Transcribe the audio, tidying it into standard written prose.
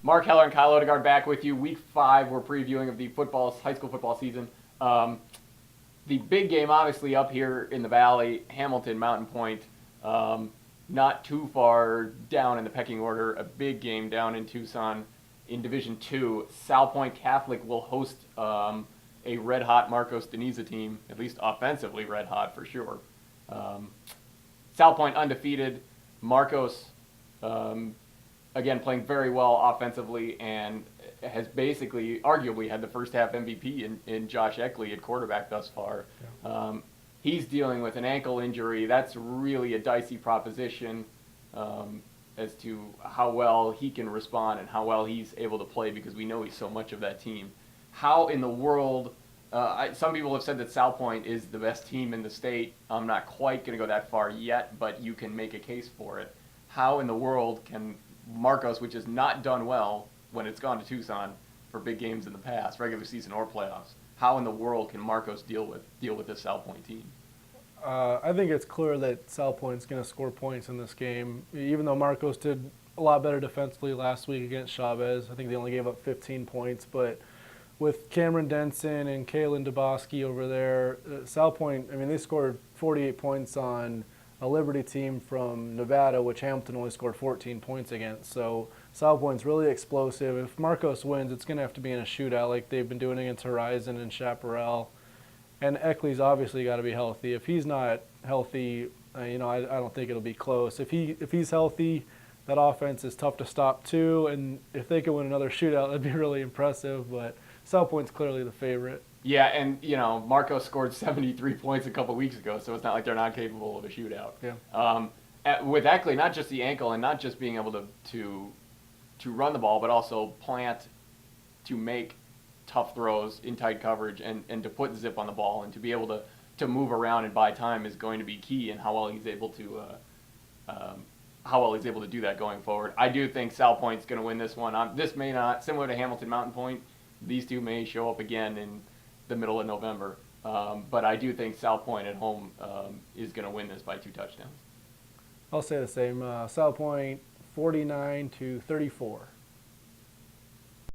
Mark Heller and Kyle Odegard back with you. Week 5, we're previewing of the high school football season. The big game, obviously, up here in the Valley, Hamilton, Mountain Point. Not too far down in the pecking order. A big game down in Tucson in Division 2. Salpointe Catholic will host a red-hot Marcos de Niza team, at least offensively red-hot for sure. Salpointe undefeated. Marcos, again, playing very well offensively and has basically, arguably, had the first half MVP in Josh Eckley at quarterback thus far. Yeah. He's dealing with an ankle injury. That's really a dicey proposition as to how well he can respond and how well he's able to play, because we know he's so much of that team. How in the world, some people have said that Salpointe is the best team in the state. I'm not quite going to go that far yet, but you can make a case for it. How in the world can Marcos, which has not done well when it's gone to Tucson for big games in the past, regular season or playoffs, how in the world can Marcos deal with this Salpointe team? I think it's clear that Salpointe's going to score points in this game. Even though Marcos did a lot better defensively last week against Chavez, I think they only gave up 15 points. But with Cameron Denson and Kalen DeBoski over there, Salpointe, I mean, they scored 48 points on a Liberty team from Nevada, which Hamilton only scored 14 points against. So Salpointe's really explosive. If Marcos wins, it's going to have to be in a shootout like they've been doing against Horizon and Chaparral. And Eckley's obviously got to be healthy. If he's not healthy, I don't think it'll be close. If he's healthy, that offense is tough to stop too. And if they could win another shootout, that'd be really impressive. But Salpointe's clearly the favorite. Yeah, and Marcos scored 73 points a couple weeks ago, so it's not like they're not capable of a shootout. Yeah. With Eckley, not just the ankle and not just being able to run the ball, but also plant to make tough throws in tight coverage and to put zip on the ball and to be able to move around and buy time is going to be key in how well he's able to do that going forward. I do think Salpointe's going to win this one. This may not, similar to Hamilton Mountain Point, these two may show up again in the middle of November. But I do think Salpointe at home is going to win this by 2 touchdowns. I'll say the same. Salpointe 49-34.